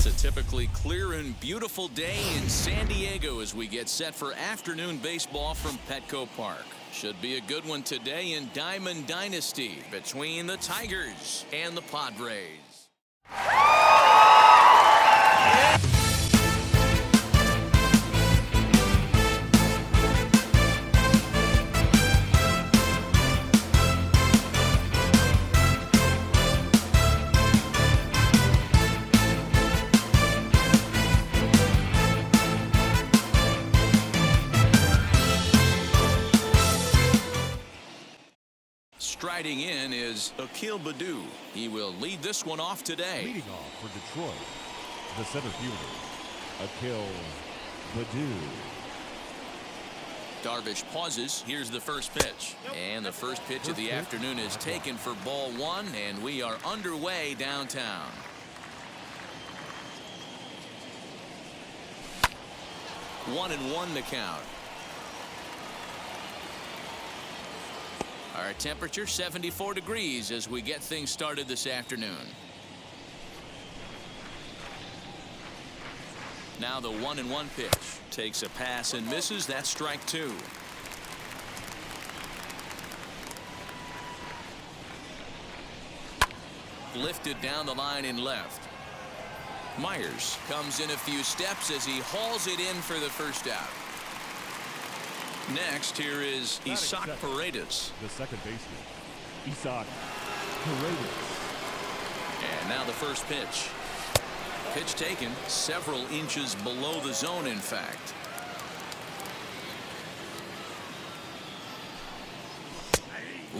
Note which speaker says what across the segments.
Speaker 1: It's a typically clear and beautiful day in San Diego as we get set for afternoon baseball from Petco Park. Should be a good one today in Diamond Dynasty between the Tigers and the Padres. Striding in is Akil Baddoo. He will lead this one off today.
Speaker 2: Leading off for Detroit, the center fielder, Akil Baddoo.
Speaker 1: Darvish pauses. Here's the first pitch. And the first pitch of the afternoon is taken for ball one, and we are underway downtown. One and one to count. Our temperature 74 degrees as we get things started this afternoon. Now the 1-1 pitch. Takes a pass and misses. That's strike two. Lifted down the line in left. Myers comes in a few steps as he hauls it in for the first out. Next, here is Isaac Paredes.
Speaker 2: The second baseman, Isaac Paredes.
Speaker 1: And now the first pitch. Pitch taken several inches below the zone, in fact.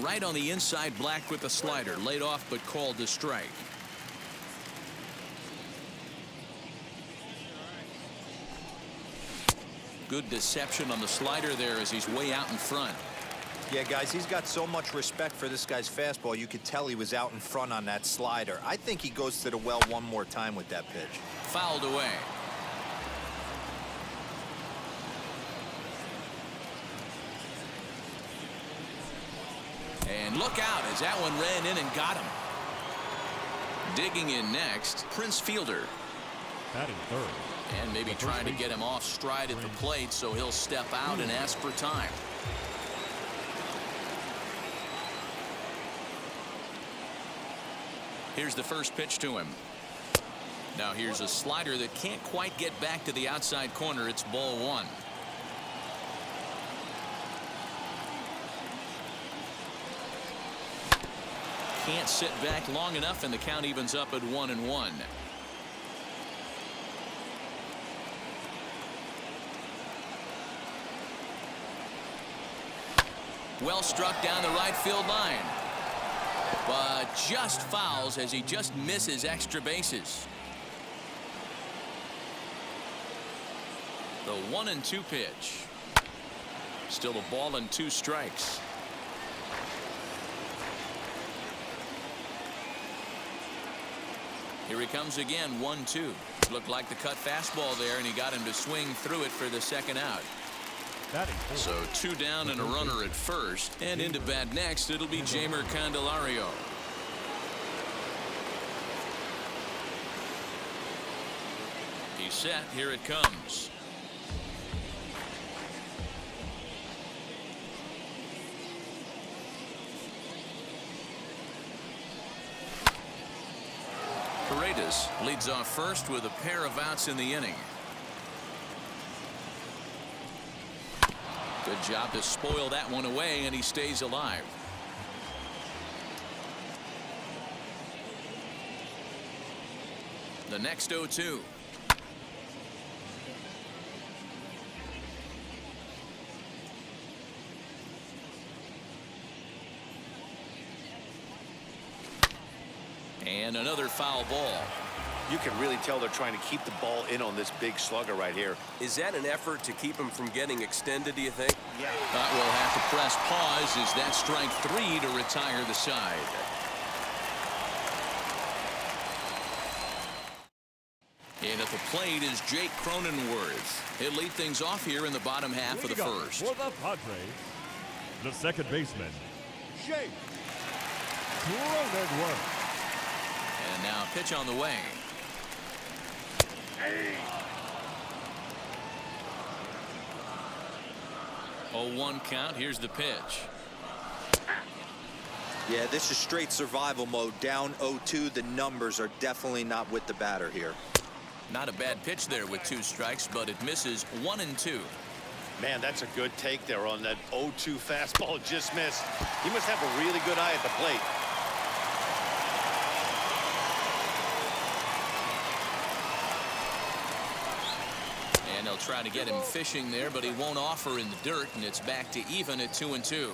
Speaker 1: Right on the inside black with the slider. Laid off but called to strike. Good deception on the slider there as he's way out in front.
Speaker 3: Yeah, guys, he's got so much respect for this guy's fastball. You could tell he was out in front on that slider. I think he goes to the well one more time with that pitch.
Speaker 1: Fouled away. And look out as that one ran in and got him. Digging in next, Prince Fielder.
Speaker 2: Batting third.
Speaker 1: And maybe trying to get him off stride at the plate, so he'll step out and ask for time. Here's the first pitch to him. Now here's a slider that can't quite get back to the outside corner. It's ball one. Can't sit back long enough, and the count evens up at 1-1. Well struck down the right field line, but just fouls as he just misses extra bases. The 1-2 pitch. Still a ball and two strikes. Here he comes again, 1-2. Looked like the cut fastball there, and he got him to swing through it for the second out. So two down and a runner at first, and into bat next it'll be Jeimer Candelario. He's set. Here it comes. Paredes leads off first with a pair of outs in the inning. Good job to spoil that one away, and he stays alive. The next 0-2. And another foul ball.
Speaker 4: You can really tell they're trying to keep the ball in on this big slugger right here.
Speaker 5: Is that an effort to keep him from getting extended, do you think?
Speaker 3: Yeah.
Speaker 1: That will have to press pause as that strike three to retire the side. And at the plate is Jake Cronenworth. He'll lead things off here in the bottom half of the first.
Speaker 2: For the Padres, the second baseman, Jake Cronenworth.
Speaker 1: And now pitch on the way. 0-1 count. Here's the pitch.
Speaker 3: Yeah, this is straight survival mode. Down 0-2. The numbers are definitely not with the batter here.
Speaker 1: Not a bad pitch there with 2 strikes, but it misses 1-2.
Speaker 4: Man, that's a good take there on that 0-2 fastball. Just missed. He must have a really good eye at the plate.
Speaker 1: And they'll try to get him fishing there, but he won't offer in the dirt, and it's back to even at 2-2.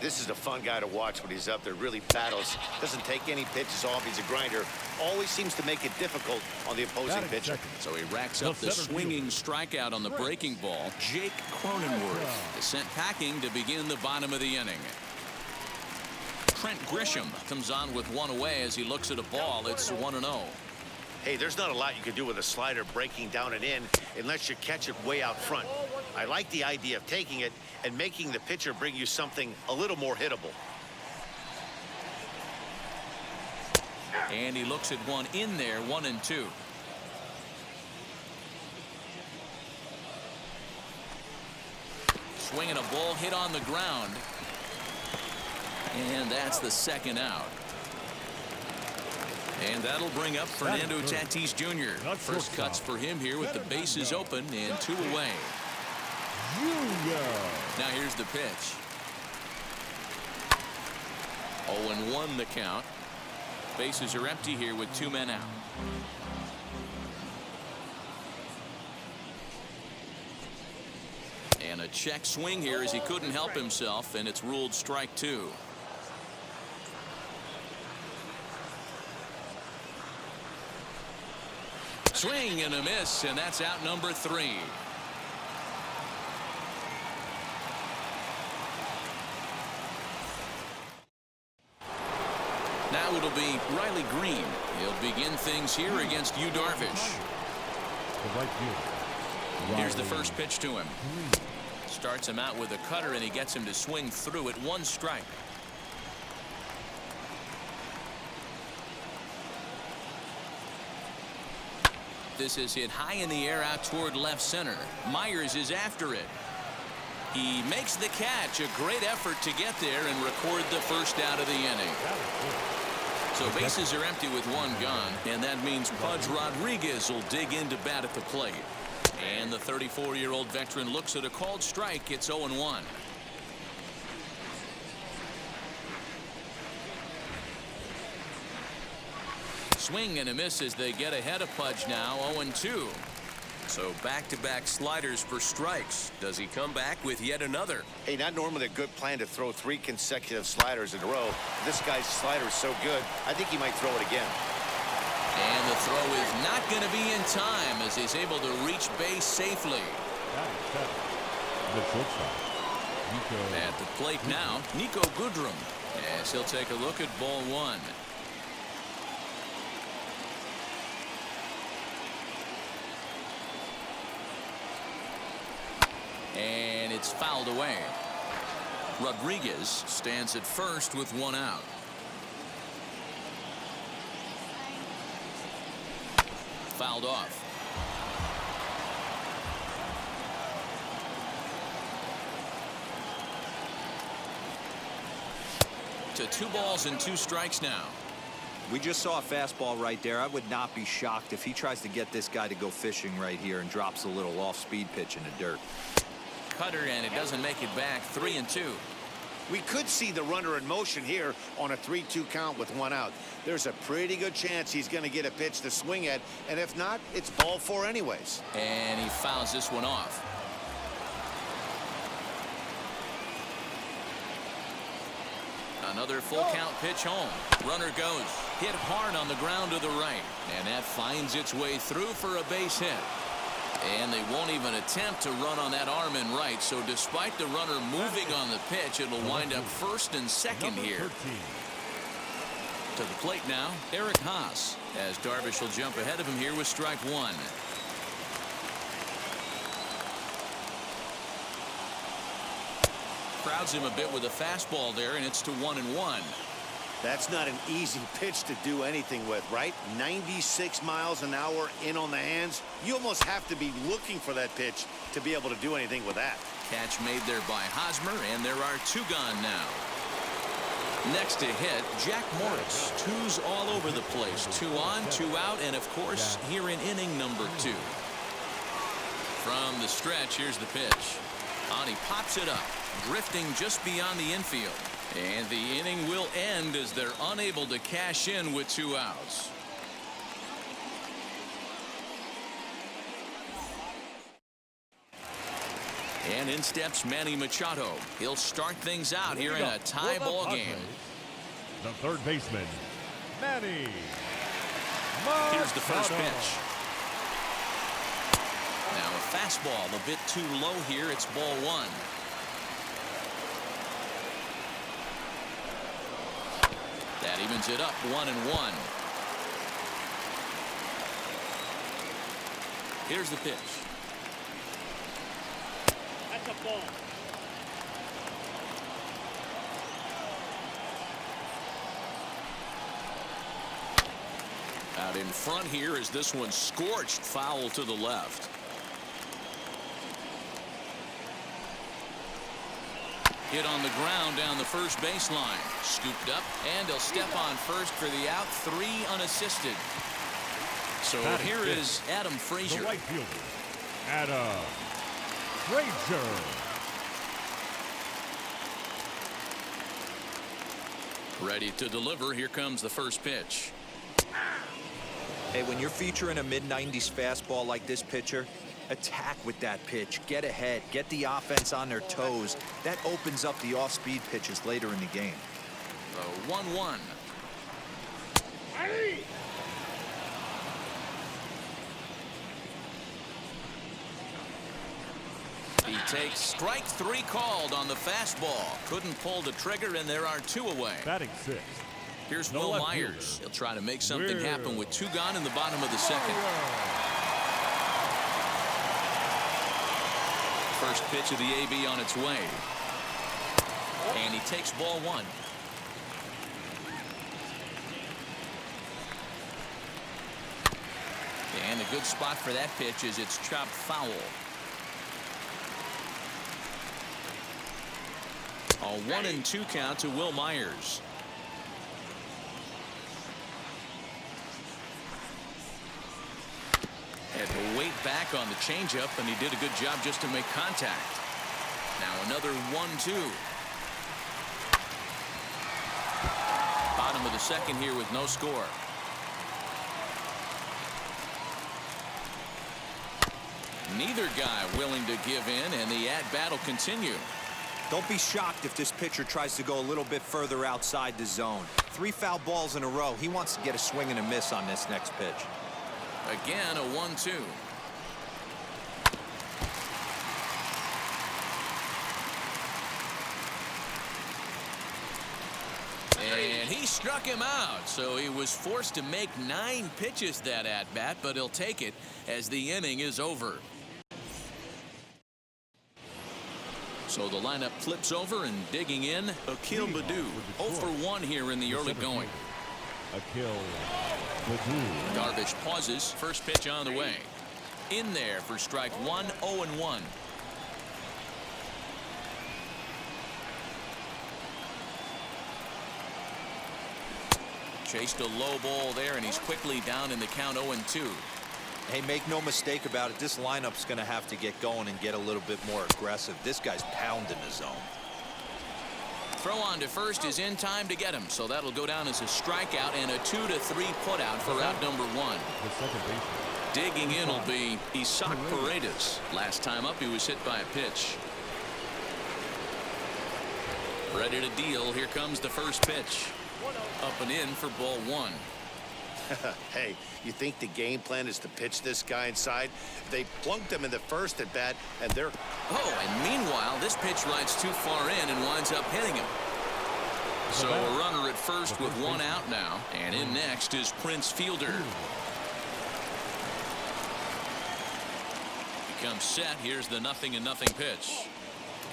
Speaker 4: This is a fun guy to watch when he's up there. Really battles. Doesn't take any pitches off. He's a grinder. Always seems to make it difficult on the opposing pitcher.
Speaker 1: So he racks up the swinging strikeout on the breaking ball. Jake Cronenworth is sent packing to begin the bottom of the inning. Trent Grisham comes on with 1 away as he looks at a ball. It's 1-0.
Speaker 4: Hey, there's not a lot you can do with a slider breaking down and in unless you catch it way out front. I like the idea of taking it and making the pitcher bring you something a little more hittable.
Speaker 1: And he looks at one in there, 1-2. Swinging a ball hit on the ground. And that's the 2nd out. And that'll bring up Fernando Tatis Jr. First cuts for him here with the bases open and 2 away. Now here's the pitch. 0-1 the count. Bases are empty here with 2 men out. And a check swing here as he couldn't help himself, and it's ruled strike 2. Swing and a miss, and that's out number 3. Now it'll be Riley Green. He'll begin things here against Yu Darvish. Here's the first pitch to him. Starts him out with a cutter, and he gets him to swing through at 1 strike. This is hit high in the air out toward left center. Myers is after it. He makes the catch. A great effort to get there and record the first out of the inning. So bases are empty with 1 gone, and that means Pudge Rodriguez will dig in to bat at the plate. And the 34-year-old veteran looks at a called strike. It's 0-1. Swing and a miss as they get ahead of Pudge now. 0-2. So back-to-back sliders for strikes. Does he come back with yet another?
Speaker 4: Hey, not normally a good plan to throw 3 consecutive sliders in a row. This guy's slider is so good, I think he might throw it again.
Speaker 1: And the throw is not going to be in time as he's able to reach base safely. At the plate now, Nico Goodrum, as he'll take a look at ball 1. And it's fouled away. Rodriguez stands at first with 1 out. Fouled off. To 2 balls and 2 strikes now.
Speaker 3: We just saw a fastball right there. I would not be shocked if he tries to get this guy to go fishing right here and drops a little off-speed pitch in the dirt.
Speaker 1: Cutter, and it doesn't make it back. 3-2.
Speaker 4: We could see the runner in motion here on a 3-2 count with 1 out. There's a pretty good chance he's going to get a pitch to swing at, and if not, it's ball 4 anyways.
Speaker 1: And he fouls this one off. Another full count pitch home. Runner goes. Hit hard on the ground to the right, and that finds its way through for a base hit. And they won't even attempt to run on that arm in right. So despite the runner moving on the pitch, it'll wind up first and second here. To the plate now, Eric Haas, as Darvish will jump ahead of him here with strike 1. Crowds him a bit with a fastball there, and it's to 1-1.
Speaker 4: That's not an easy pitch to do anything with, right? 96 miles an hour in on the hands. You almost have to be looking for that pitch to be able to do anything with that.
Speaker 1: Catch made there by Hosmer, and there are 2 gone now. Next to hit, Jack Morris. 2s all over the place. 2 on, 2 out, and of course, here in inning number 2. From the stretch, here's the pitch. And he pops it up, drifting just beyond the infield. And the inning will end as they're unable to cash in with 2 outs. And in steps Manny Machado. He'll start things out here in a tie ball game.
Speaker 2: The third baseman, Manny Machado.
Speaker 1: Here's the first pitch. Now a fastball a bit too low here. It's ball 1. That evens it up 1-1. Here's the pitch.
Speaker 6: That's a ball.
Speaker 1: Out in front here is this one scorched foul to the left. Hit on the ground down the first baseline. Scooped up, and he'll step on first for the out. 3 unassisted. So here is Adam Frazier.
Speaker 2: The right fielder, Adam Frazier.
Speaker 1: Ready to deliver. Here comes the first pitch.
Speaker 3: Hey, when you're featuring a mid-90s fastball like this pitcher, attack with that pitch. Get ahead. Get the offense on their toes. That opens up the off-speed pitches later in the game.
Speaker 1: The 1-1. He takes strike 3 called on the fastball. Couldn't pull the trigger, and there are 2 away.
Speaker 2: Batting 6th.
Speaker 1: Here's
Speaker 2: The
Speaker 1: Will
Speaker 2: left
Speaker 1: Myers.
Speaker 2: fielder.
Speaker 1: He'll try to make something
Speaker 2: Will
Speaker 1: happen with 2 gone in the bottom of the second. First pitch of the AB on its way. And he takes ball 1. And a good spot for that pitch is it's chopped foul. A 1-2 count to Will Myers. Had to wait back on the changeup, and he did a good job just to make contact. Now another 1-2. Bottom of the second here with no score. Neither guy willing to give in, and the at-bat will continue.
Speaker 3: Don't be shocked if this pitcher tries to go a little bit further outside the zone. 3 foul balls in a row. He wants to get a swing and a miss on this next pitch.
Speaker 1: Again, a 1-2. And he struck him out, so he was forced to make 9 pitches that at-bat, but he'll take it as the inning is over. So the lineup flips over, and digging in, Akil Baddoo. 0 for 1 here in the early going.
Speaker 2: Akil Baddoo.
Speaker 1: Darvish pauses. First pitch on the way. In there for strike 1, 0-1. Chased a low ball there, and he's quickly down in the count 0-2.
Speaker 3: Hey, make no mistake about it. This lineup's going to have to get going and get a little bit more aggressive. This guy's pounding the zone.
Speaker 1: Throw on to first is in time to get him, so that'll go down as a strikeout and a 2-3 putout for out number 1.
Speaker 2: The second baseman.
Speaker 1: Digging in will be Isaac Paredes. Last time up, he was hit by a pitch. Ready to deal. Here comes the first pitch. Up and in for ball 1.
Speaker 4: Hey, you think the game plan is to pitch this guy inside? They plunked him in the first at bat, and they're...
Speaker 1: Oh, and meanwhile, this pitch rides too far in and winds up hitting him. So a runner at first with 1 out now, and in next is Prince Fielder. Becomes set. Here's the 0-0 pitch.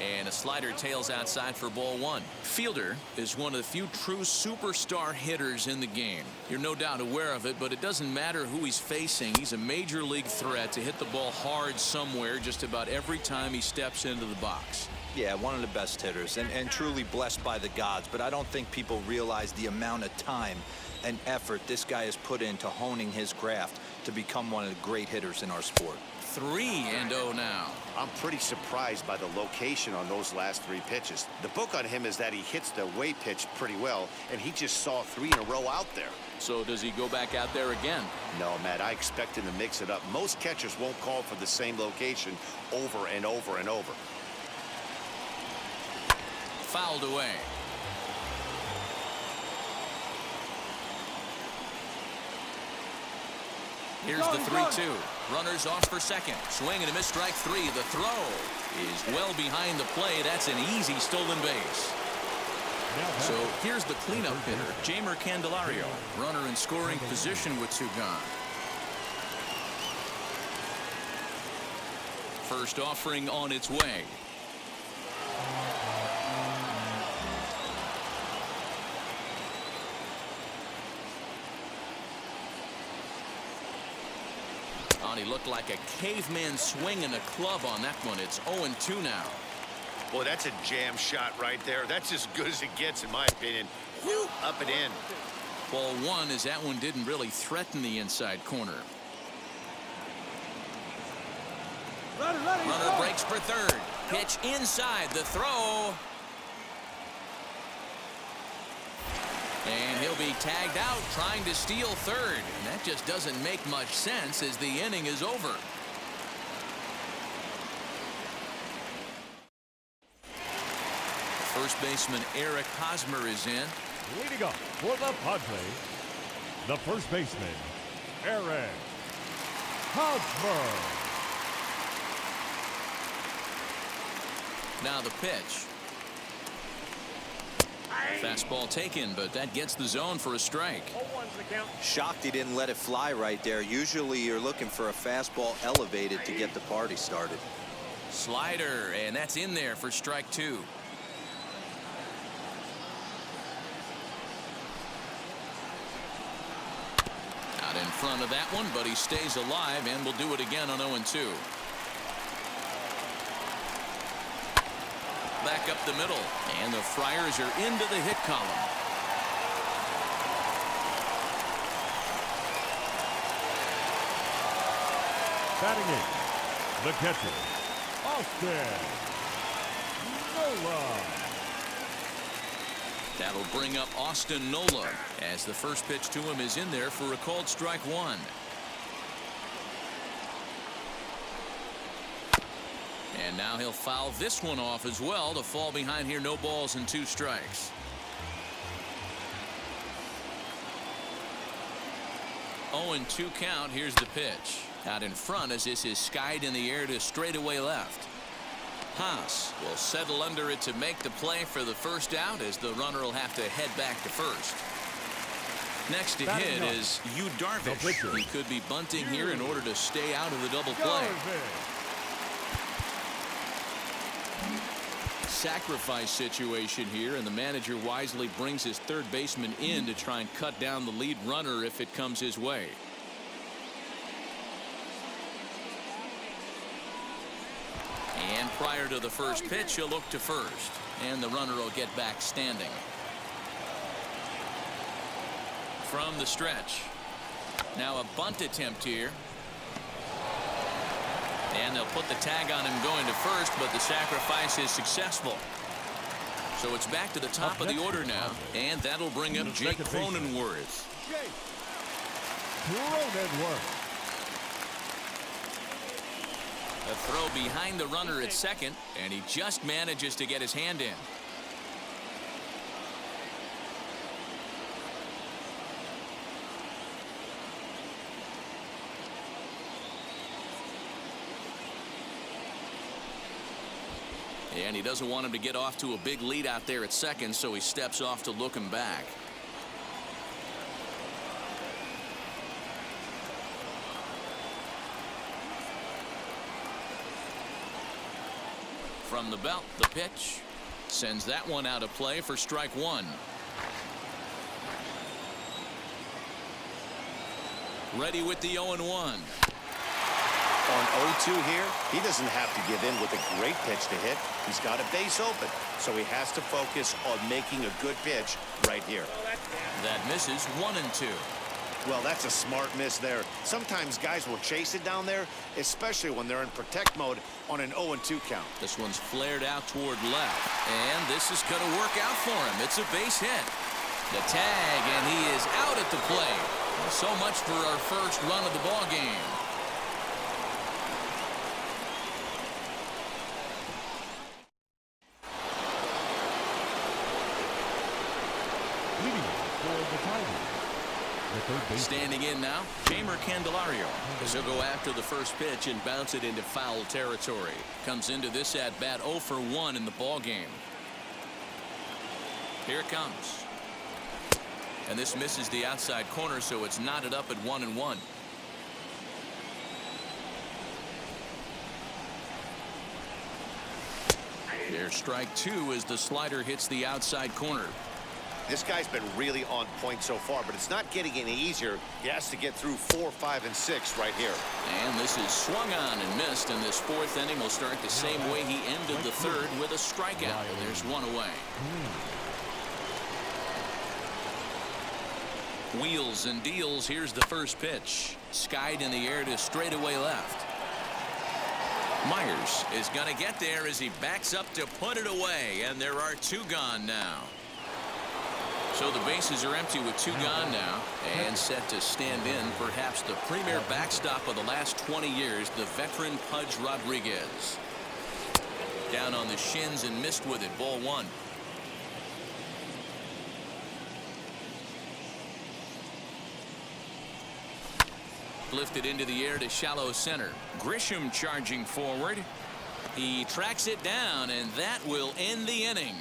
Speaker 1: And a slider tails outside for ball one. Fielder is one of the few true superstar hitters in the game. You're no doubt aware of it, but it doesn't matter who he's facing. He's a major league threat to hit the ball hard somewhere just about every time he steps into the box.
Speaker 3: Yeah, one of the best hitters and truly blessed by the gods, but I don't think people realize the amount of time and effort this guy has put into honing his craft to become one of the great hitters in our sport.
Speaker 1: 3-0 now.
Speaker 4: I'm pretty surprised by the location on those last 3 pitches. The book on him is that he hits the away pitch pretty well, and he just saw 3 in a row out there.
Speaker 1: So does he go back out there again?
Speaker 4: No, Matt, I expect him to mix it up. Most catchers won't call for the same location over and over and over.
Speaker 1: Fouled away. Here's the 3-2. Runners off for second. Swing and a miss, strike 3. The throw is well behind the play. That's an easy stolen base. So here's the cleanup hitter, Jamer Candelario. Runner in scoring position with 2 gone. First offering on its way. He looked like a caveman swinging a club on that one. It's 0-2 now.
Speaker 4: Boy, that's a jam shot right there. That's as good as it gets, in my opinion. Whew, up and in.
Speaker 1: Ball 1 as that one didn't really threaten the inside corner. Runner breaks for third. Pitch inside. The throw. And he'll be tagged out trying to steal third. And that just doesn't make much sense as the inning is over. First baseman Eric Hosmer is in.
Speaker 2: Leading up for the Padres, the first baseman, Eric Hosmer.
Speaker 1: Now the pitch. Fastball taken, but that gets the zone for a strike.
Speaker 3: Shocked he didn't let it fly right there. Usually you're looking for a fastball elevated to get the party started.
Speaker 1: Slider, and that's in there for strike 2. Out in front of that one, but he stays alive and will do it again on 0-2. Back up the middle, and the Friars are into the hit column.
Speaker 2: Batting in, the catcher, Austin Nola.
Speaker 1: That'll bring up Austin Nola as the first pitch to him is in there for a called strike 1. And now he'll foul this one off as well to fall behind here. No balls and 2 strikes. 0-2 count. Here's the pitch. Out in front as this is skied in the air to straightaway left. Haas will settle under it to make the play for the first out as the runner will have to head back to first. Next to hit is Yu Darvish. He could be bunting here in order to stay out of the double play. Sacrifice situation here, and the manager wisely brings his third baseman in to try and cut down the lead runner if it comes his way. And prior to the first pitch, he'll look to first, and the runner will get back standing. From the stretch. Now a bunt attempt here. And they'll put the tag on him going to first, but the sacrifice is successful. So it's back to the top of the order now, and that'll bring up Jake Cronenworth. A throw behind the runner at second, and he just manages to get his hand in. And he doesn't want him to get off to a big lead out there at second, so he steps off to look him back. From the belt, the pitch. Sends that one out of play for strike one. Ready with the 0-1.
Speaker 4: On 0-2 here, he doesn't have to give in with a great pitch to hit. He's got a base open, so he has to focus on making a good pitch right here.
Speaker 1: That misses 1-2.
Speaker 4: Well, that's a smart miss there. Sometimes guys will chase it down there, especially when they're in protect mode on an 0-2 count.
Speaker 1: This one's flared out toward left, and this is going to work out for him. It's a base hit. The tag, and he is out at the plate. So much for our first run of the ball game.
Speaker 2: Leading for the Tigers, the third baseman.
Speaker 1: Standing in now, Jamer Candelario, as he'll go after the first pitch and bounce it into foul territory. Comes into this at bat 0 for 1 in the ball game. Here it comes. And this misses the outside corner, so it's knotted up at 1-1. There's strike two as the slider hits the outside corner.
Speaker 4: This guy's been really on point so far, but it's not getting any easier. He has to get through 4, 5, and 6 right here.
Speaker 1: And this is swung on and missed, and this fourth inning will start the same way he ended the third, with a strikeout. There's one away. Wheels and deals. Here's the first pitch. Skied in the air to straightaway left. Myers is going to get there as he backs up to put it away, and there are two gone now. So the bases are empty with two gone now, and set to stand in perhaps the premier backstop of the last 20 years, the veteran Pudge Rodriguez. Down on the shins and missed with it. Ball one. Lifted into the air to shallow center. Grisham charging forward. He tracks it down, and that will end the inning.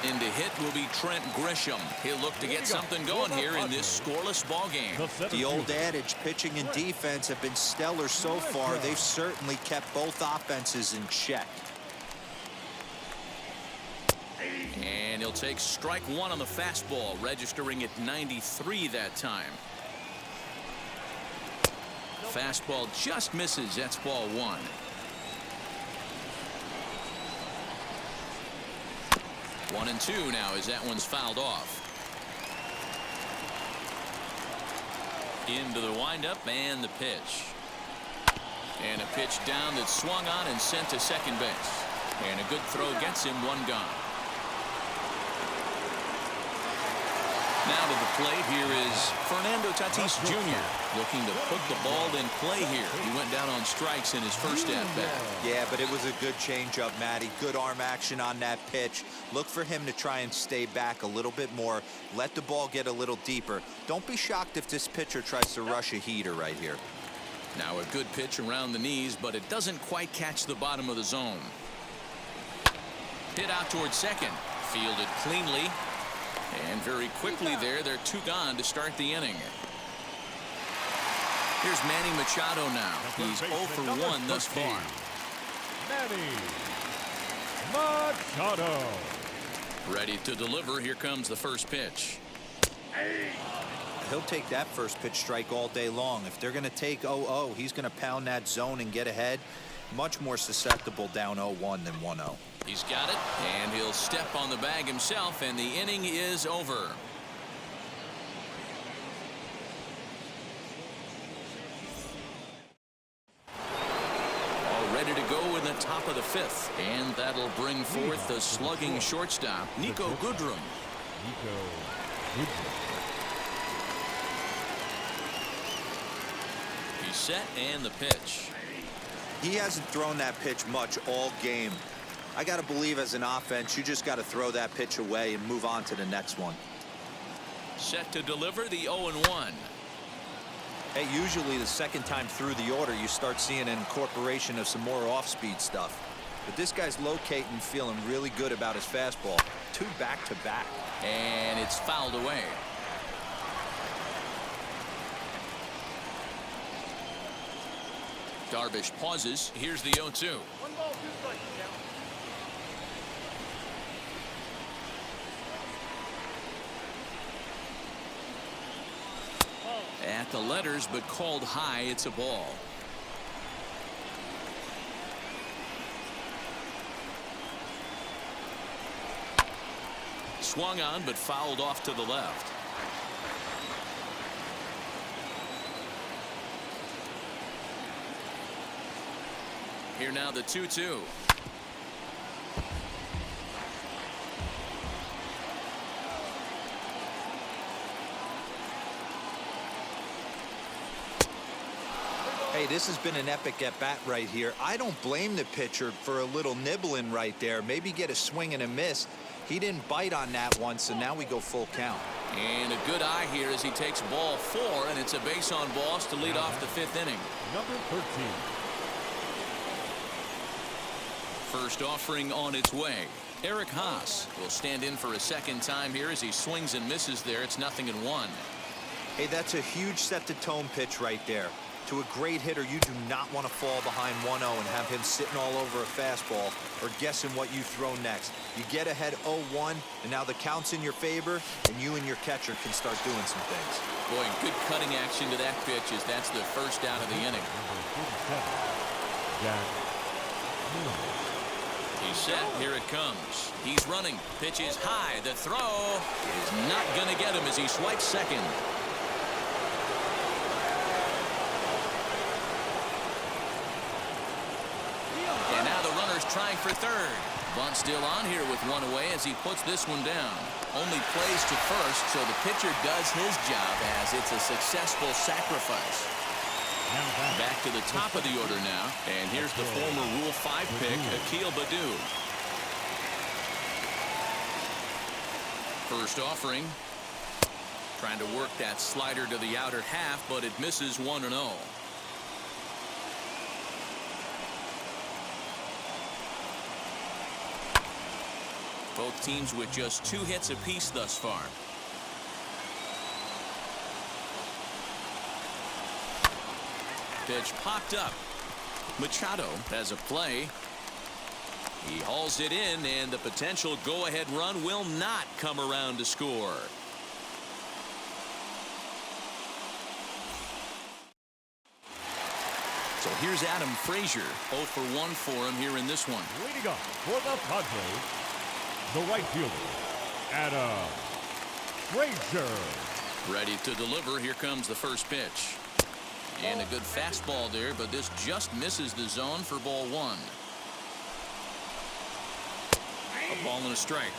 Speaker 1: In to hit will be Trent Grisham. He'll look to get something going here in this scoreless ball game.
Speaker 3: The old adage, pitching and defense have been stellar so far. They've certainly kept both offenses in check.
Speaker 1: And he'll take strike one on the fastball, registering at 93 that time. Fastball just misses. That's ball one. One and two now as that one's fouled off. Into the windup and the pitch. And a pitch down that's swung on and sent to second base. And a good throw gets him one gone. Now to the plate, here is Fernando Tatis Jr. looking to put the ball in play here. He went down on strikes in his first at-bat.
Speaker 3: Yeah, but it was a good changeup, Matty. Good arm action on that pitch. Look for him to try and stay back a little bit more. Let the ball get a little deeper. Don't be shocked if this pitcher tries to rush a heater right here.
Speaker 1: Now a good pitch around the knees, but it doesn't quite catch the bottom of the zone. Hit out towards second. Fielded cleanly. And very quickly there, they're two gone to start the inning. Here's Manny Machado now. He's 0 for 1 thus far.
Speaker 2: Manny Machado.
Speaker 1: Ready to deliver. Here comes the first pitch.
Speaker 3: He'll take that first pitch strike all day long. If they're going to take 0-0, he's going to pound that zone and get ahead. Much more susceptible down 0-1 than 1-0.
Speaker 1: He's got it, and he'll step on the bag himself, and the inning is over. All ready to go in the top of the fifth, and that'll bring forth the slugging shortstop, Nico Goodrum. He's set, and the pitch.
Speaker 3: He hasn't thrown that pitch much all game. I got to believe as an offense, you just got to throw that pitch away and move on to the next one.
Speaker 1: Set to deliver the 0-1.
Speaker 3: Hey, usually the second time through the order, you start seeing an incorporation of some more off-speed stuff. But this guy's locating, feeling really good about his fastball. Two back-to-back.
Speaker 1: And it's fouled away. Darvish pauses. Here's the 0-2. At the letters, but called high. It's a ball. Swung on, but fouled off to the left. Here now the 2-2.
Speaker 3: Hey, this has been an epic at-bat right here. I don't blame the pitcher for a little nibbling right there. Maybe get a swing and a miss. He didn't bite on that one, so now we go full count.
Speaker 1: And a good eye here as he takes ball 4, and it's a base on balls to lead off the 5th inning.
Speaker 2: Number 13.
Speaker 1: First offering on its way. Eric Haas will stand in for a second time here as he swings and misses there. It's 0-1.
Speaker 3: Hey, that's a huge set-the-tone pitch right there. To a great hitter, you do not want to fall behind 1-0 and have him sitting all over a fastball or guessing what you throw next. You get ahead 0-1, and now the count's in your favor, and you and your catcher can start doing some things.
Speaker 1: Boy, good cutting action to that pitch as that's the first out of the inning.
Speaker 2: Jack.
Speaker 1: He's set. Here it comes. He's running. Pitch is high. The throw is not going to get him as he swipes second. And now the runner's trying for third. Bunt still on here with 1 away as he puts this one down. Only plays to first, so the pitcher does his job as it's a successful sacrifice. Back to the top of the order now, and here's the former Rule 5 pick, Akil Baddoo. First offering, trying to work that slider to the outer half, but it misses 1-0. Both teams with just 2 hits apiece thus far. Pitch popped up. Machado has a play. He hauls it in, and the potential go-ahead run will not come around to score. So here's Adam Frazier. 0 for 1 for him here in this one.
Speaker 2: Leading up for the Padres, the right fielder, Adam Frazier.
Speaker 1: Ready to deliver. Here comes the first pitch. And a good fastball there, but this just misses the zone for ball 1. A ball and a strike.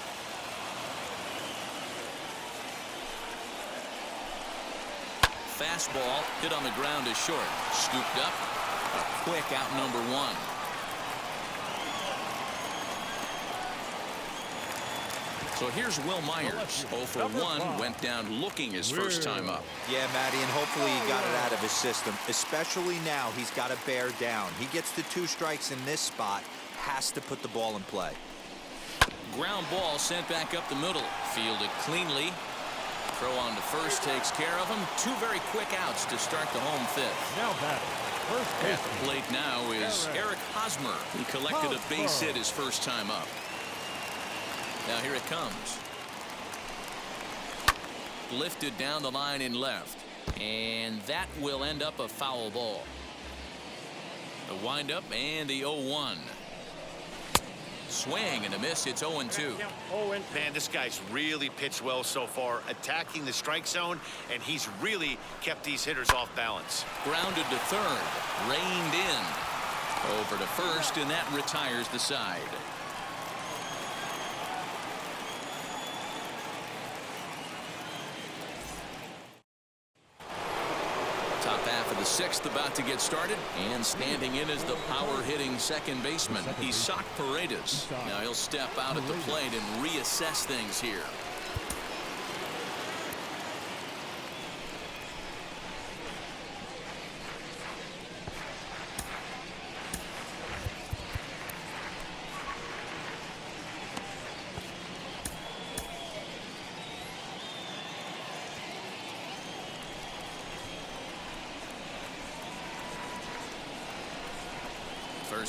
Speaker 1: Fastball hit on the ground is short. Scooped up. A quick out number 1. So here's Will Myers. 0 for 1, went down looking his first time up.
Speaker 3: Yeah, Matty, and hopefully he got it out of his system. Especially now, he's got to bear down. He gets the 2 strikes in this spot, has to put the ball in play.
Speaker 1: Ground ball sent back up the middle. Fielded cleanly. Throw on to first takes care of him. 2 very quick outs to start the home 5th.
Speaker 2: Now batting, first
Speaker 1: At the plate now is Eric Hosmer. He collected a base hit his first time up. Now here it comes. Lifted down the line in left. And that will end up a foul ball. The windup and the 0-1. Swing and a miss. It's 0-2.
Speaker 4: Man, this guy's really pitched well so far, attacking the strike zone, and he's really kept these hitters off balance.
Speaker 1: Grounded to third. Reined in. Over to first, and that retires the side. Top half of the 6th about to get started, and standing in is the power-hitting second baseman, Isaac Paredes. Now he'll step out at the plate and reassess things here.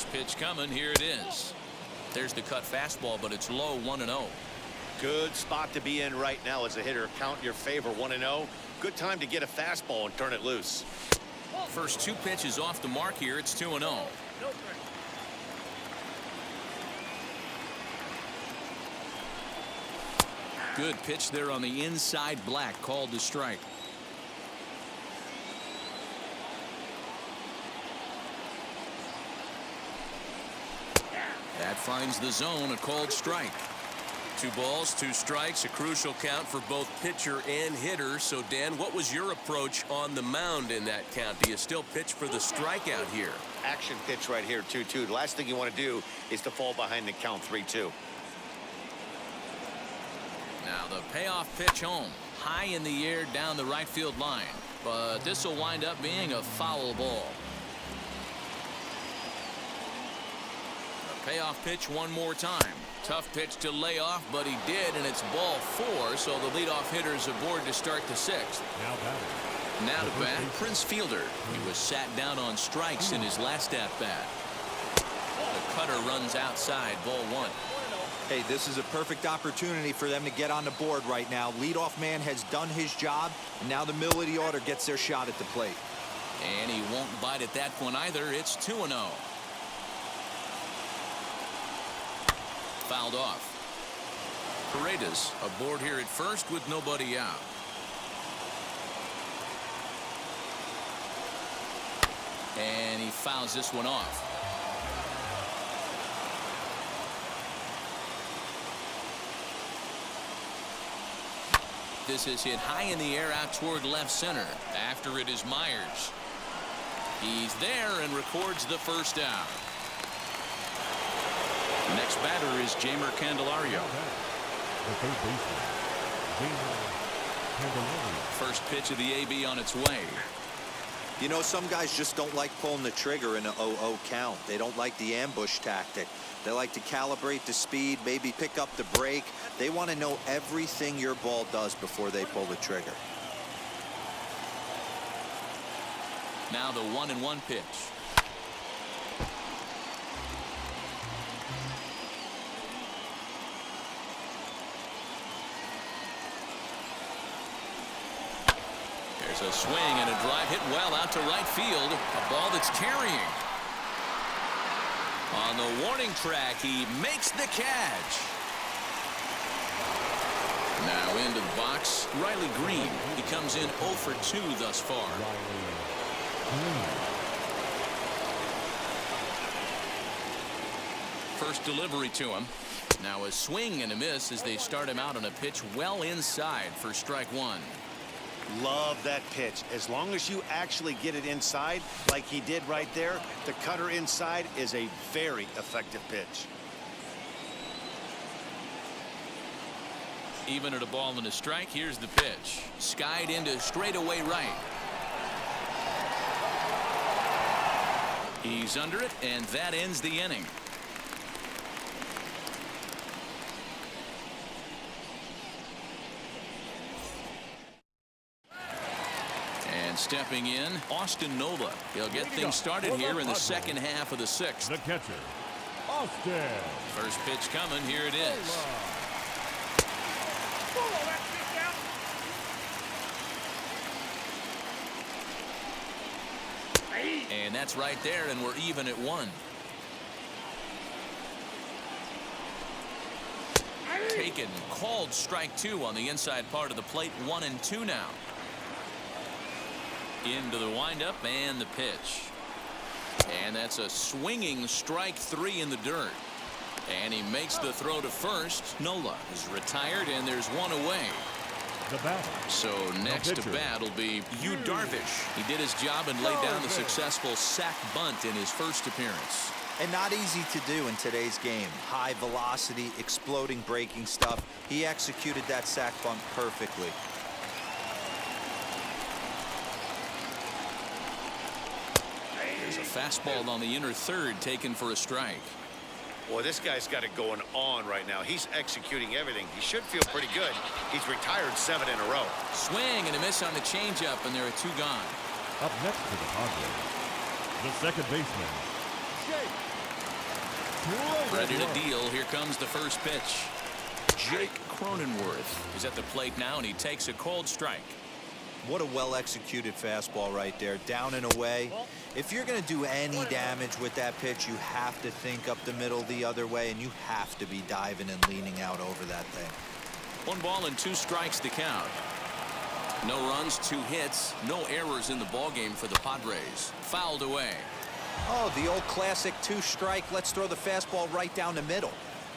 Speaker 1: First pitch coming. Here it is. There's the cut fastball, but it's low, 1-0.
Speaker 4: Good spot to be in right now as a hitter. Count in your favor, 1-0. Good time to get a fastball and turn it loose.
Speaker 1: First two pitches off the mark here. It's 2-0. Good pitch there on the inside, black, called to strike. That finds the zone, a called strike. 2 balls, 2 strikes, a crucial count for both pitcher and hitter. So, Dan, what was your approach on the mound in that count? Do you still pitch for the strikeout here?
Speaker 4: Action pitch right here, 2-2. The last thing you want to do is to fall behind the count, 3-2.
Speaker 1: Now the payoff pitch home, high in the air down the right field line, but this will wind up being a foul ball. The payoff pitch one more time. Tough pitch to lay off, but he did, and it's ball 4, so the leadoff hitter's aboard to start the 6th. Now to bat, Prince Fielder. He was sat down on strikes in his last at-bat. The cutter runs outside, ball 1.
Speaker 3: Hey, this is a perfect opportunity for them to get on the board right now. Leadoff man has done his job, and now the middle of the order gets their shot at the plate.
Speaker 1: And he won't bite at that one either. It's 2-0. Fouled off. Paredes aboard here at first with nobody out. And he fouls this one off. This is hit high in the air out toward left center. After it is Myers. He's there and records the first out. Next batter is Jeimer Candelario.
Speaker 2: The third baseman, Jeimer Candelario.
Speaker 1: First pitch of the AB on its way.
Speaker 3: You know, some guys just don't like pulling the trigger in an 0-0 count. They don't like the ambush tactic. They like to calibrate the speed, maybe pick up the break. They want to know everything your ball does before they pull the trigger.
Speaker 1: Now the 1-1 pitch. There's a swing and a drive hit well out to right field. A ball that's carrying. On the warning track, he makes the catch. Now into the box, Riley Green. He comes in 0 for 2 thus far. First delivery to him. Now a swing and a miss as they start him out on a pitch well inside for strike 1.
Speaker 4: Love that pitch. As long as you actually get it inside like he did right there, the cutter inside is a very effective pitch.
Speaker 1: Even at a ball and a strike, here's the pitch. Skied into straightaway right. He's under it, and that ends the inning. And stepping in, Austin Nola. He'll get things started here in the second half of the 6th.
Speaker 2: The catcher, Austin.
Speaker 1: First pitch coming. Here it is. And that's right there, and we're even at 1. Taken, called strike 2 on the inside part of the plate. 1-2 now. Into the windup and the pitch. And that's a swinging strike 3 in the dirt. And he makes the throw to first. Nola is retired, and there's one away.
Speaker 2: The batter.
Speaker 1: So next to bat will be Yu Darvish. He did his job and laid down the successful sac bunt in his first appearance.
Speaker 3: And not easy to do in today's game. High velocity, exploding breaking stuff. He executed that sac bunt perfectly.
Speaker 1: There's a fastball on the inner third taken for a strike.
Speaker 4: Boy, this guy's got it going on right now. He's executing everything. He should feel pretty good. He's retired 7 in a row.
Speaker 1: Swing and a miss on the changeup, and there are 2 gone.
Speaker 2: Up next to the Padres, the second baseman,
Speaker 1: Ready to deal. Here comes the first pitch. Jake Cronenworth is at the plate now, and he takes a cold strike.
Speaker 3: What a well-executed fastball right there, down and away. If you're going to do any damage with that pitch, you have to think up the middle the other way, and you have to be diving and leaning out over that thing.
Speaker 1: 1 ball and 2 strikes to count. No runs, 2 hits, no errors in the ballgame for the Padres. Fouled away.
Speaker 3: Oh, the old classic 2-strike. Let's throw the fastball right down the middle.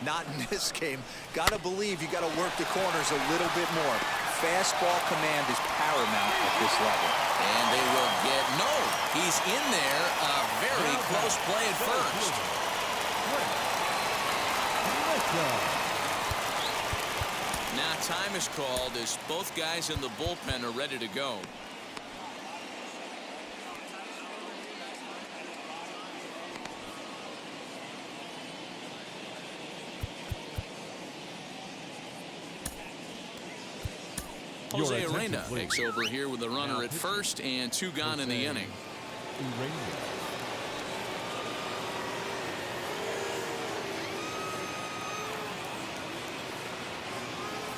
Speaker 3: Not in this game. Gotta believe you gotta work the corners a little bit more. Fastball command is paramount at this level.
Speaker 1: And they will get no. He's in there. A very close play at first. Now time is called as both guys in the bullpen are ready to go. Jose Arena takes over here with a runner at first and 2 gone in the inning.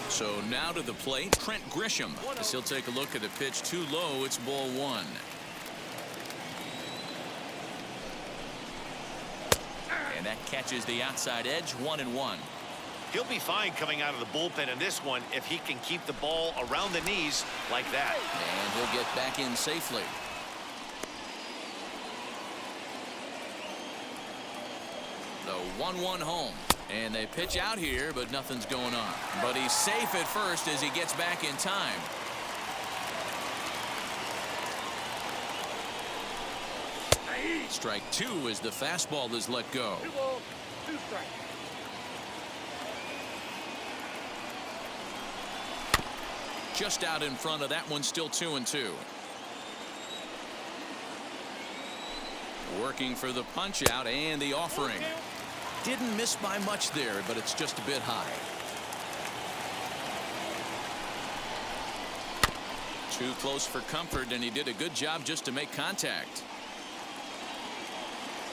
Speaker 1: So now to the plate, Trent Grisham. As he'll take a look at the pitch too low. It's ball 1. And that catches the outside edge. 1-1.
Speaker 4: He'll be fine coming out of the bullpen in this one if he can keep the ball around the knees like that.
Speaker 1: And he'll get back in safely. The 1-1 home. And they pitch out here, but nothing's going on. But he's safe at first as he gets back in time. Strike 2 as the fastball is let go.
Speaker 2: 2 balls, 2 strikes.
Speaker 1: Just out in front of that one, still 2-2. Working for the punch out and the offering. Didn't miss by much there, but it's just a bit high. Too close for comfort, and he did a good job just to make contact.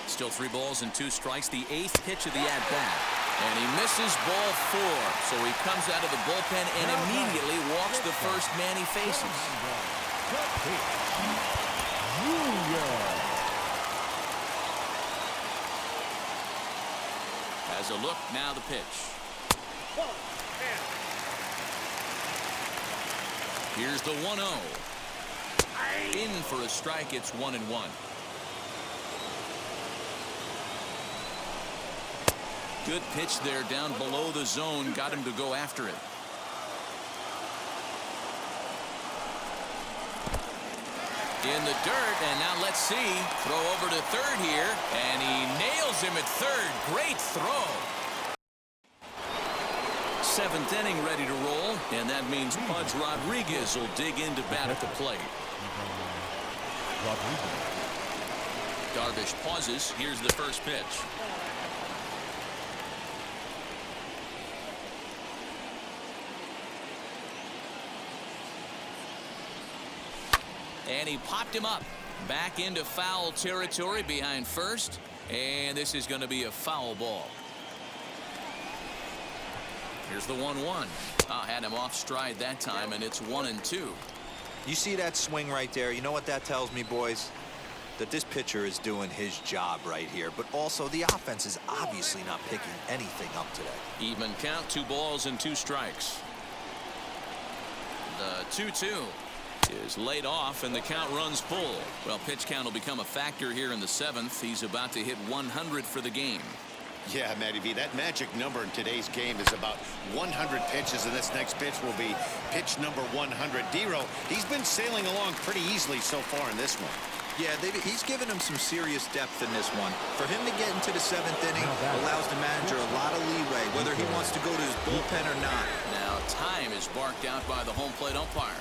Speaker 1: Still 3 balls and 2 strikes, the 8th pitch of the at-bat. And he misses ball 4. So he comes out of the bullpen and immediately walks the first man he faces. As a look, now the pitch. Here's the 1-0. In for a strike, it's 1-1. Good pitch there down below the zone. Got him to go after it. In the dirt, and now let's see. Throw over to third here, and he nails him at third. Great throw. 7th inning ready to roll, and that means Pudge Rodriguez will dig into bat at the plate. Darvish pauses. Here's the first pitch. And he popped him up back into foul territory behind first, and this is going to be a foul ball. Here's the 1-1. Had him off stride that time, and it's 1-2.
Speaker 3: You see that swing right there? You know what that tells me, boys? That this pitcher is doing his job right here, but also the offense is obviously not picking anything up today.
Speaker 1: Even count, 2 balls and 2 strikes. The 2-2 is laid off, and the count runs full. Well, pitch count will become a factor here in the 7th. He's about to hit 100 for the game.
Speaker 4: Yeah, Matty V, that magic number in today's game is about 100 pitches, and this next pitch will be pitch number 100. Dero, he's been sailing along pretty easily so far in this one.
Speaker 3: Yeah, he's given him some serious depth in this one. For him to get into the 7th inning allows the manager a lot of leeway, whether he wants to go to his bullpen or not.
Speaker 1: Now, time is barked out by the home plate umpire.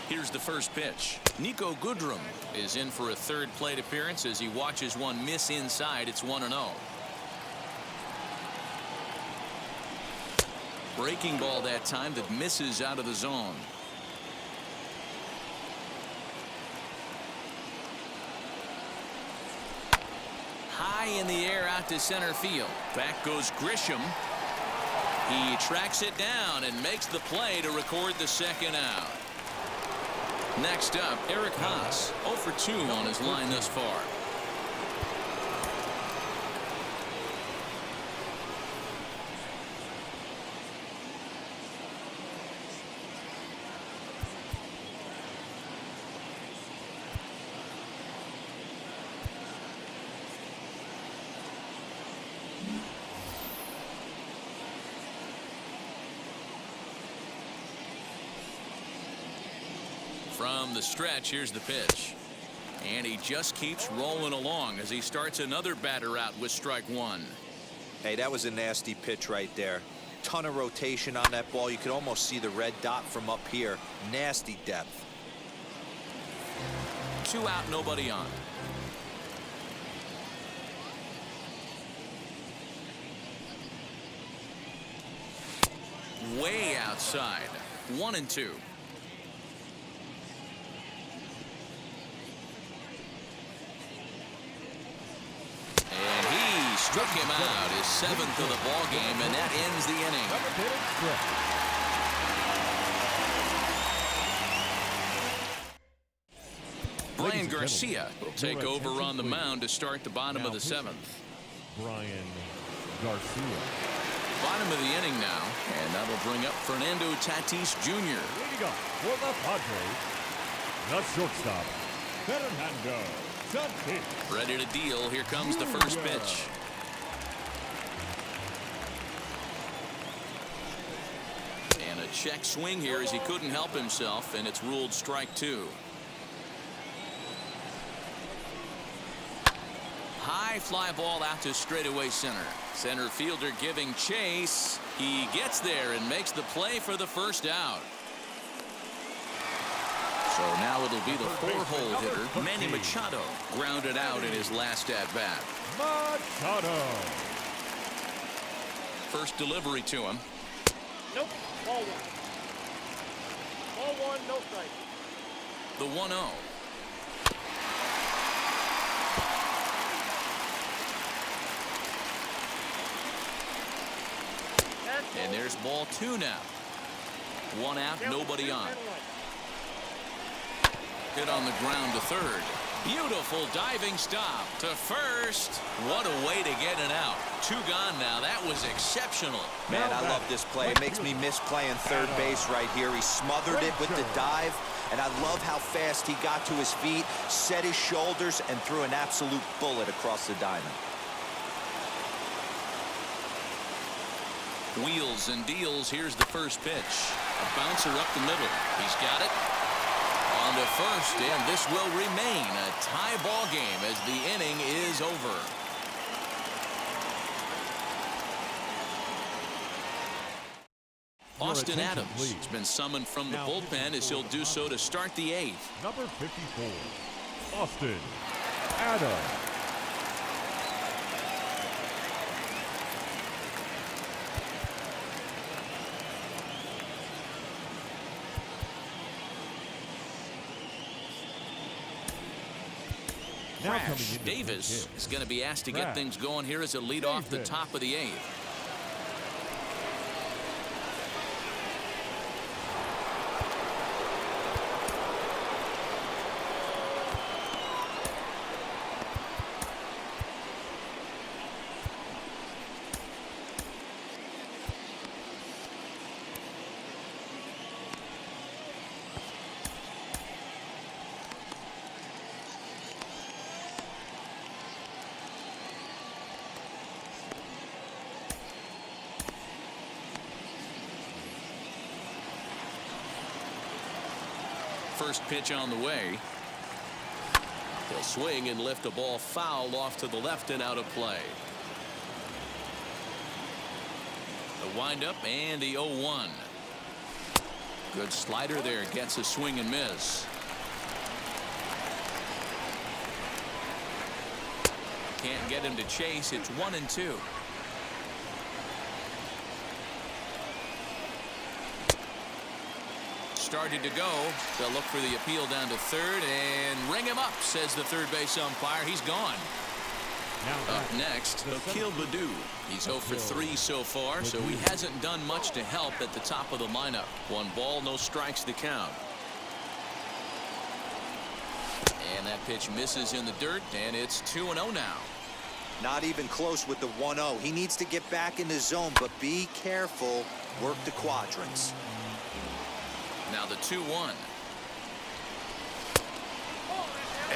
Speaker 1: Here's the first pitch. Nico Goodrum is in for a third plate appearance as he watches one miss inside. It's 1-0. Breaking ball that time that misses out of the zone. High in the air out to center field. Back goes Grisham. He tracks it down and makes the play to record the second out. Next up, Eric Haas, 0 for 2 on his line thus far. From the stretch, here's the pitch. And he just keeps rolling along as he starts another batter out with strike one.
Speaker 3: Hey, that was a nasty pitch right there. Ton of rotation on that ball. You could almost see the red dot from up here. Nasty depth.
Speaker 1: 2 out, nobody on. Way outside. 1-2. Struck him out, his 7th of the ball game, and that ends the inning. Brian Garcia will take over on the mound to start the bottom of the 7th.
Speaker 2: Brian Garcia.
Speaker 1: Bottom of the inning now, and that'll bring up Fernando Tatis Jr.
Speaker 2: Leading up for the Padres, the shortstop, Fernando Tatis.
Speaker 1: Ready to deal. Here comes the first pitch. And a check swing here as he couldn't help himself, and it's ruled strike 2. High fly ball out to straightaway center. Center fielder giving chase. He gets there and makes the play for the first out. So now it'll be the 4-hole hitter, Manny Machado, grounded out in his last at-bat.
Speaker 2: Machado.
Speaker 1: First delivery to him.
Speaker 6: Nope. Ball 1. Ball 1, no strike.
Speaker 1: The 1-0. And there's ball 2 now. 1 out, nobody on. Hit on the ground to third. Beautiful diving stop to first. What a way to get it out. 2 gone now. That was exceptional.
Speaker 3: Man, I love this play. It makes me miss playing third base right here. He smothered it with the dive, and I love how fast he got to his feet, set his shoulders, and threw an absolute bullet across the diamond.
Speaker 1: Wheels and deals. Here's the first pitch. A bouncer up the middle. He's got it. On to first, and this will remain a tie ball game as the inning is over. Austin Adams has been summoned from the bullpen as he'll do so to start the 8th.
Speaker 2: Number 54, Austin Adams.
Speaker 1: Crash Davis is going to be asked to get things going here as a lead off the top of the 8th. First pitch on the way. He'll swing and lift a ball foul off to the left and out of play. The windup and the 0-1. Good slider there, gets a swing and miss. Can't get him to chase. It's 1-2. Started to go. They'll look for the appeal down to third and ring him up, says the third base umpire. He's gone. Up next, Akil Baddoo. He's 0 for 3 so far, so he hasn't done much to help at the top of the lineup. 1 ball, no strikes to count. And that pitch misses in the dirt, and it's 2-0 now.
Speaker 3: Not even close with the 1-0. He needs to get back in the zone, but be careful. Work the quadrants.
Speaker 1: Now the 2-1.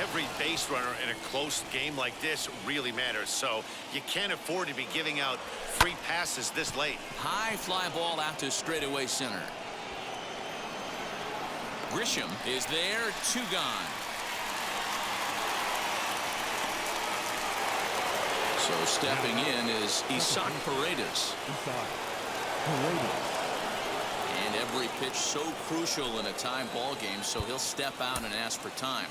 Speaker 4: Every base runner in a close game like this really matters, so you can't afford to be giving out free passes this late.
Speaker 1: High fly ball out to straightaway center. Grisham is there, 2 gone. So stepping in is Isaac Paredes. And every pitch so crucial in a tie ball game, so he'll step out and ask for time.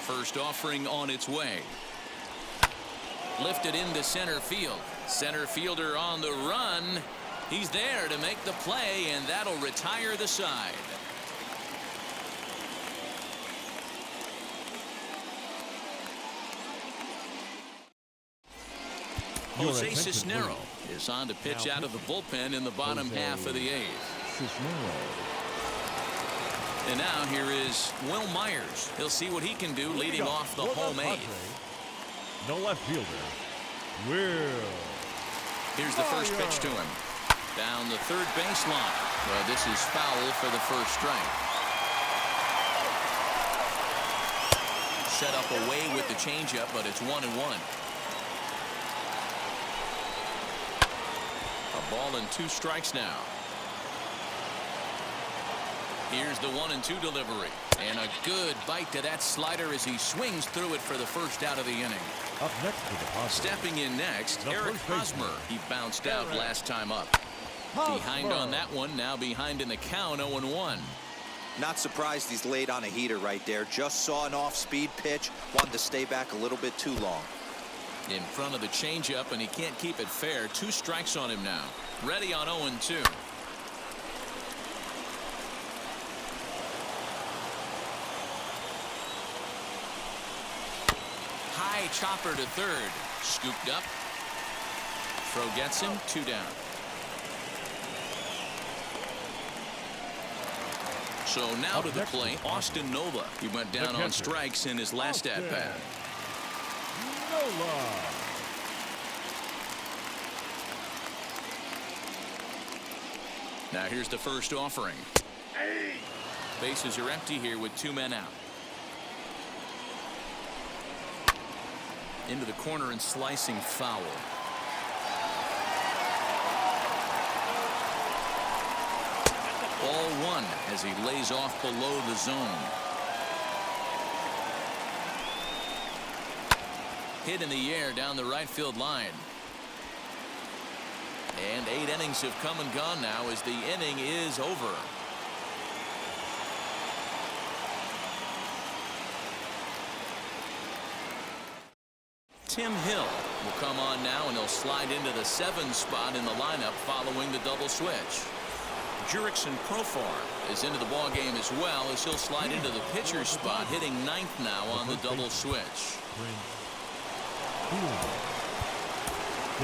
Speaker 1: First offering on its way. Lifted into center field. Center fielder on the run. He's there to make the play, and that'll retire the side. Jose Cisnero is on to pitch out of the bullpen in the bottom half of the 8th. And now here is Will Myers. He'll see what he can do leading off the home 8th.
Speaker 2: The left fielder, Will.
Speaker 1: Here's the first pitch to him. Down the third baseline. Well, this is foul for the first strike. Set up away with the changeup, but it's 1-1. A ball and 2 strikes now. Here's the 1-2 delivery, and a good bite to that slider as he swings through it for the first out of the inning.
Speaker 2: Up next to the Padres.
Speaker 1: Stepping in next, Eric Hosmer. He bounced out last time up. Behind on that one, now behind in the count, 0-1.
Speaker 3: Not surprised he's laid on a heater right there. Just saw an off-speed pitch, wanted to stay back a little bit too long.
Speaker 1: In front of the changeup, and he can't keep it fair. 2 strikes on him now. Ready on 0-2. High chopper to third. Scooped up. Throw gets him. 2 down. So now to the plate, Austin Nova. He went down on strikes in his last at-bat. Now here's the first offering. Bases are empty here with 2 men out. Into the corner and slicing foul. Ball 1 as he lays off below the zone. Hit in the air down the right field line. And 8 innings have come and gone now as the inning is over. Tim Hill will come on now, and he'll slide into the 7 spot in the lineup following the double switch. Jurickson Profar is into the ball game as well, as he'll slide into the pitcher's spot, hitting 9th now on the double switch.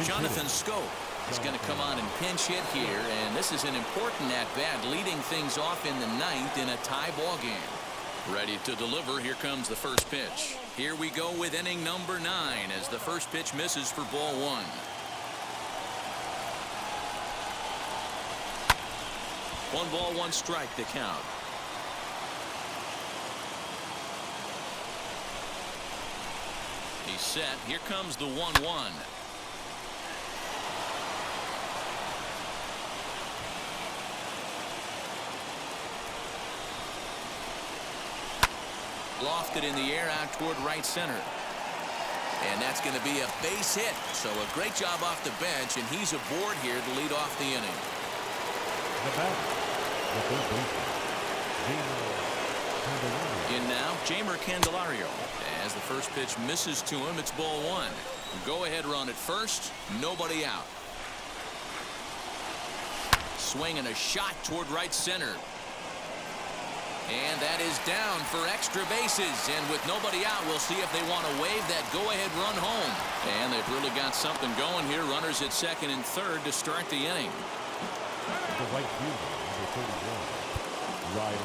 Speaker 1: Jonathan Scope is going to come on and pinch hit here, and this is an important at-bat, leading things off in the 9th in a tie ball game. Ready to deliver. Here comes the first pitch. Here we go with inning number 9 as the first pitch misses for ball 1. One ball, 1 strike to count. He's set. Here comes the 1-1. Lofted in the air out toward right center. And that's going to be a base hit. So a great job off the bench, and he's aboard here to lead off the inning.
Speaker 2: The batter, the third baseman,
Speaker 1: In now, Jamer Candelario. As the first pitch misses to him, it's ball one. Go ahead run at first, nobody out. Swing and a shot toward right center. And that is down for extra bases. And with nobody out, we'll see if they want to wave that go-ahead run home. And they've really got something going here. Runners at second and third to start the inning.
Speaker 2: The right fielder, number 31, Riley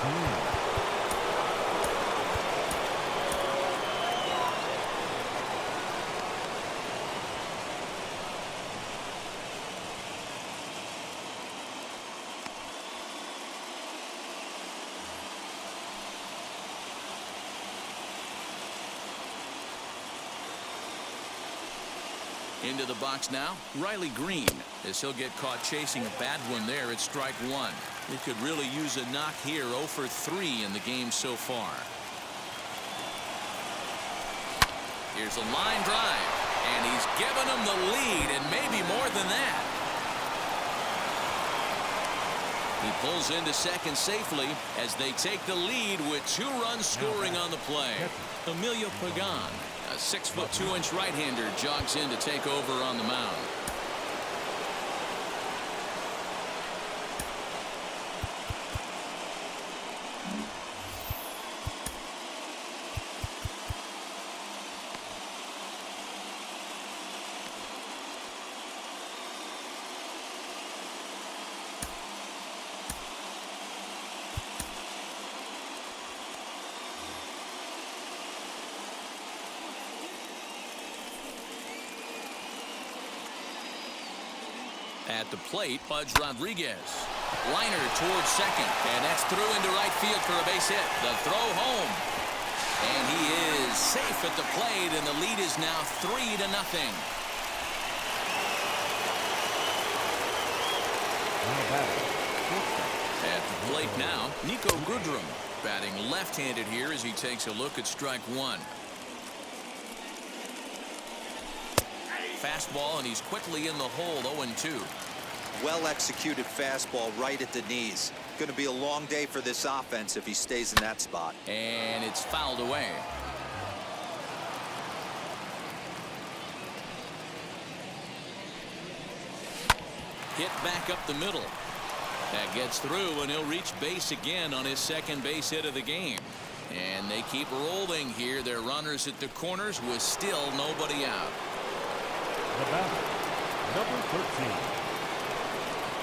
Speaker 2: Green.
Speaker 1: Into the box now, Riley Green, as he'll get caught chasing a bad one there at strike one. He could really use a knock here. 0 for 3 in the game so far. Here's a line drive, and he's given him the lead, and maybe more than that. He pulls into second safely as they take the lead with 2 runs scoring on the play. Emilio Pagan, a 6'2" right-hander, jogs in to take over on the mound. At the plate, Pudge Rodriguez. Liner towards second, and that's through into right field for a base hit. The throw home. And he is safe at the plate, and the lead is now 3-0. At the plate now, Nico Goodrum, batting left-handed here as he takes a look at strike one. Fastball, and he's quickly in the hole. 0-2.
Speaker 3: Well executed fastball right at the knees. Going to be a long day for this offense if he stays in that spot.
Speaker 1: And it's fouled away. Hit back up the middle. That gets through, and he'll reach base again on his second base hit of the game. And they keep rolling here. Their runners at the corners with still nobody out.
Speaker 2: The batter, number 13.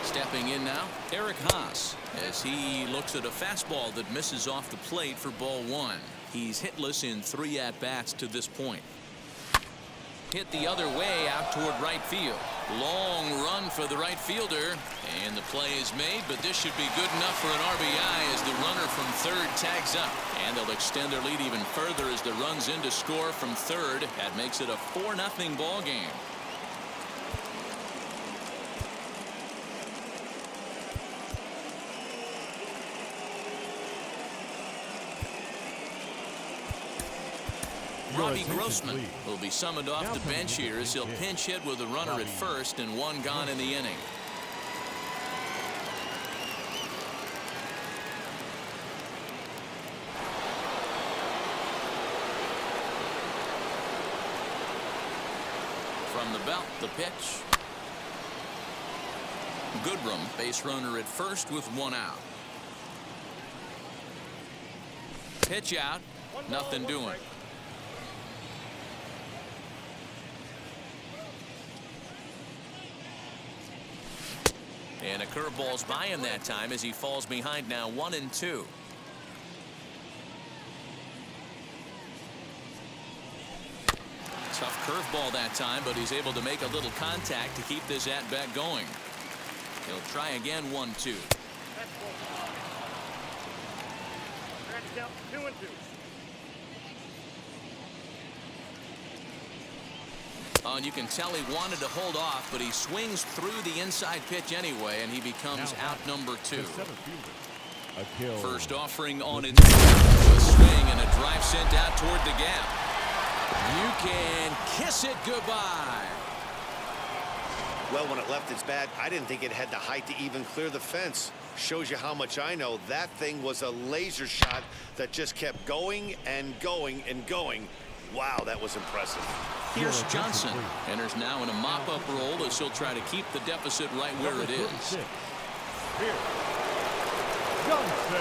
Speaker 1: Stepping in now, Eric Haas, as he looks at a fastball that misses off the plate for ball one. He's hitless in 3 at-bats to this point. Hit the other way out toward right field. Long run for the right fielder, and the play is made, but this should be good enough for an RBI as the runner from third tags up. And they'll extend their lead even further as the run's in to score from third. That makes it a 4-0 ball game. Robbie Grossman will be summoned off the bench here as he'll pinch hit with a runner at first and 1 gone in the inning. From the belt, the pitch. Goodrum, base runner at first with 1 out. Pitch out, nothing doing. And a curveball's by him that time as he falls behind now 1-2. Tough curveball that time, but he's able to make a little contact to keep this at-bat going. He'll try again. 1-2.
Speaker 6: That's down 2-2.
Speaker 1: Oh, and you can tell he wanted to hold off, but he swings through the inside pitch anyway, and he becomes out number 2.
Speaker 2: The center fielder, A kill.
Speaker 1: First offering on its a swing and a drive sent out toward the gap. You can kiss it goodbye.
Speaker 4: Well, when it left its bat, I didn't think it had the height to even clear the fence. Shows you how much I know. That thing was a laser shot that just kept going and going and going. Wow, that was impressive.
Speaker 1: Here's Johnson. Enters now in a mop-up role as he'll try to keep the deficit right where it is.
Speaker 2: Here. Johnson.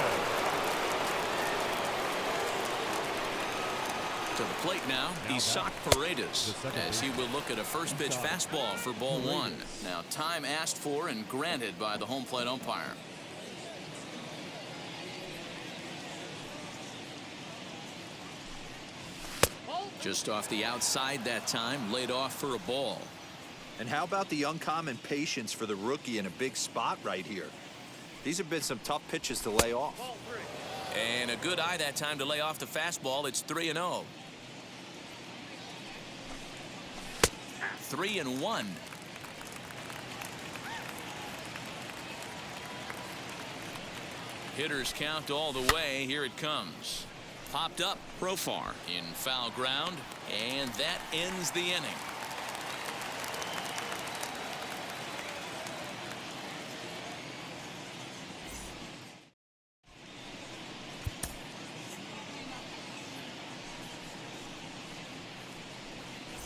Speaker 1: To the plate now, Isaac Paredes, as he will look at a first pitch fastball for ball one. Now time asked for and granted by the home plate umpire. Just off the outside that time, laid off for a ball.
Speaker 3: And how about the uncommon patience for the rookie in a big spot right here? These have been some tough pitches to lay off.
Speaker 1: And a good eye that time to lay off the fastball. It's 3-0. 3-1. Hitters count all the way. Here it comes. Popped up. Profar in foul ground. And that ends the inning.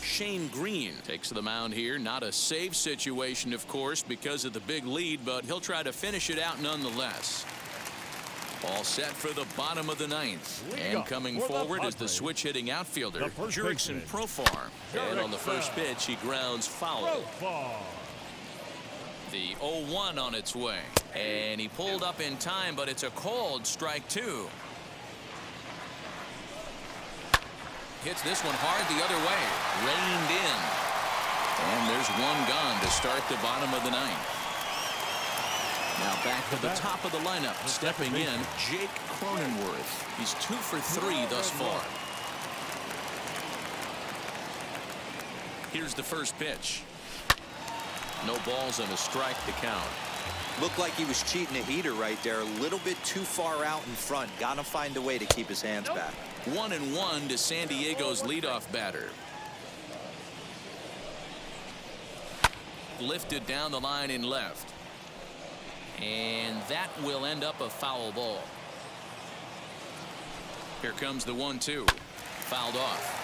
Speaker 1: Shane Green takes the mound here. Not a save situation, of course, because of the big lead, but he'll try to finish it out nonetheless. All set for the bottom of the ninth. And coming forward is the switch hitting outfielder, Jurickson Profar. And on the first pitch, he grounds foul. The 0-1 on its way. And he pulled up in time, but it's a called strike two. Hits this one hard the other way. Reined in. And there's one gone to start the bottom of the ninth. Now back to the top of the lineup. Stepping in, Jake Cronenworth. He's 2 for 3 thus far. Here's the first pitch. No balls and a strike to count.
Speaker 3: Looked like he was cheating a heater right there. A little bit too far out in front. Gotta find a way to keep his hands back.
Speaker 1: 1-1 to San Diego's leadoff batter. Lifted down the line in left. And that will end up a foul ball. Here comes the 1-2. Fouled off.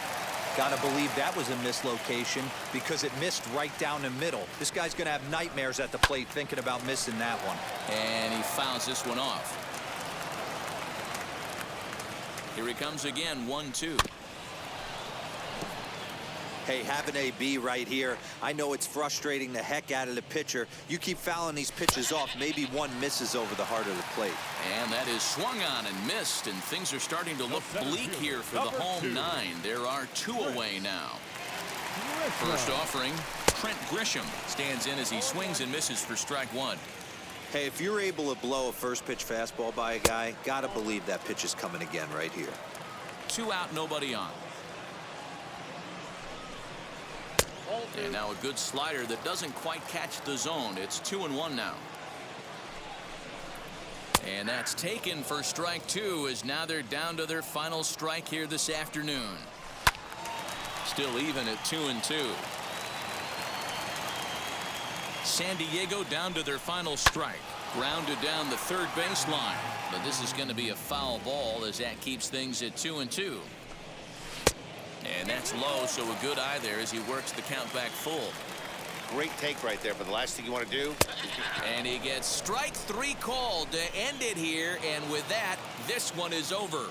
Speaker 3: Gotta believe that was a mislocation because it missed right down the middle. This guy's gonna have nightmares at the plate thinking about missing that one.
Speaker 1: And he fouls this one off. Here he comes again, 1-2.
Speaker 3: Hey, have an AB right here. I know it's frustrating the heck out of the pitcher. You keep fouling these pitches off, maybe one misses over the heart of the plate.
Speaker 1: And that is swung on and missed, and things are starting to look bleak here for the home 9. There are 2 away now. First offering, Trent Grisham stands in as he swings and misses for strike 1.
Speaker 3: Hey, if you're able to blow a first pitch fastball by a guy, gotta believe that pitch is coming again right here.
Speaker 1: 2 out, nobody on. And now a good slider that doesn't quite catch the zone. It's 2-1 now. And that's taken for strike 2, as now they're down to their final strike here this afternoon. Still even at 2-2. San Diego down to their final strike. Grounded down the third baseline. But this is going to be a foul ball as that keeps things at 2-2. And that's low, so a good eye there as he works the count back full.
Speaker 4: Great take right there, but the last thing you want to do.
Speaker 1: And he gets strike 3 called to end it here, and with that, this one is over.